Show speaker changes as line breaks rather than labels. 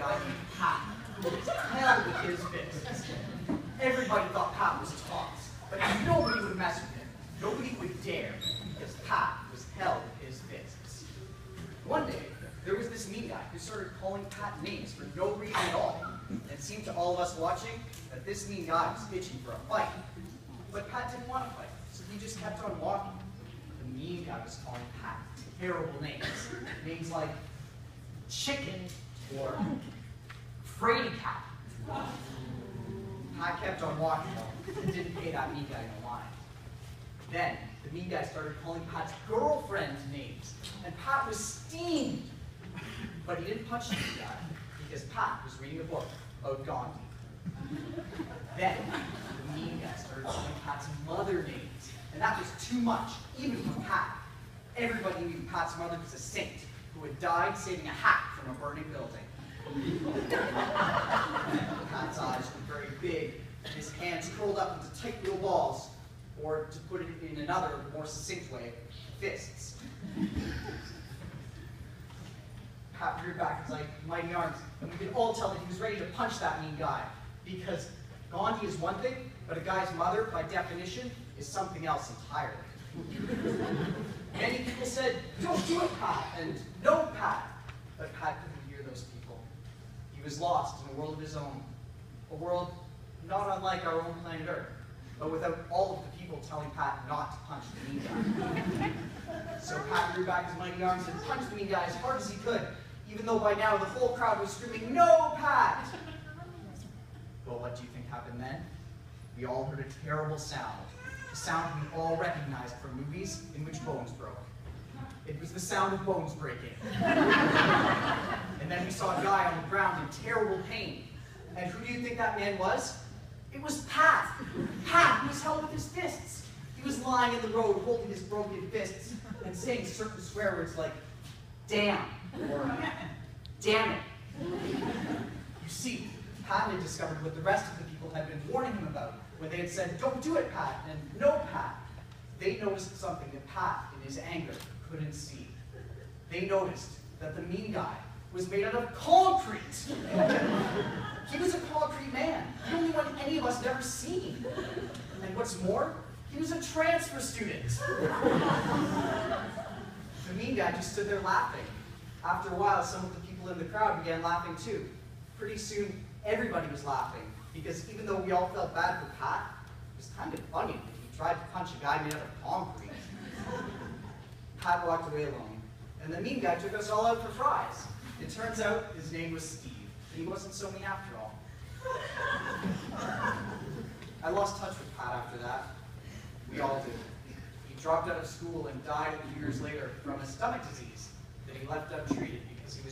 guy named Pat, who was hell with his fists. Everybody thought Pat was tops, but nobody would mess with him. Nobody would dare, because Pat was hell with his fists. One day, there was this mean guy who started calling Pat names for no reason at all. It seemed to all of us watching that this mean guy was itching for a fight. But Pat didn't want to fight, so he just kept on walking. The mean guy was calling Pat terrible names. Names like chicken or fraidy cat. Pat kept on walking though, and didn't pay that mean guy no mind. Then, the mean guy started calling Pat's girlfriend names, and Pat was steamed. But he didn't punch the mean guy, because Pat was reading a book about Gandhi. Then, the mean guy started calling Pat's mother names, and that was too much, even for Pat. Everybody knew Pat's mother was a saint, who had died saving a hat from a burning building. Pat's eyes were very big, and his hands curled up into tight little balls, or to put it in another, more succinct way, fists. Pat reared back his mighty arms, and we could all tell that he was ready to punch that mean guy, because Gandhi is one thing, but a guy's mother, by definition, is something else entirely. Many people said, "Don't do it, Pat," and "No, Pat," but Pat couldn't hear those people. He was lost in a world of his own, a world not unlike our own planet Earth, but without all of the people telling Pat not to punch the mean guy. So Pat drew back his mighty arms and punched the mean guy as hard as he could, even though by now the whole crowd was screaming, "No, Pat!" Well, what do you think happened then? We all heard a terrible sound, a sound we all recognized from movies in which bones broke. It was the sound of bones breaking. And then we saw a guy on the ground in terrible pain. And who do you think that man was? It was Pat. Pat, who was held with his fists. He was lying in the road holding his broken fists and saying certain swear words like, "Damn," or "Damn it." You see, Pat had discovered what the rest of the people had been warning him about when they had said, "Don't do it, Pat," and "No, Pat." They noticed something that Pat, in his anger, couldn't see. They noticed that the mean guy was made out of concrete. He was a concrete man, the only one any of us had ever seen. And what's more, he was a transfer student. The mean guy just stood there laughing. After a while, some of the people in the crowd began laughing too. Pretty soon, everybody was laughing, because even though we all felt bad for Pat, it was kind of funny that he tried to punch a guy made out of concrete. Pat walked away alone, and the mean guy took us all out for fries. It turns out his name was Steve. He wasn't so mean after all. I lost touch with Pat after that. We all did. He dropped out of school and died a few years later from a stomach disease that he left untreated because he was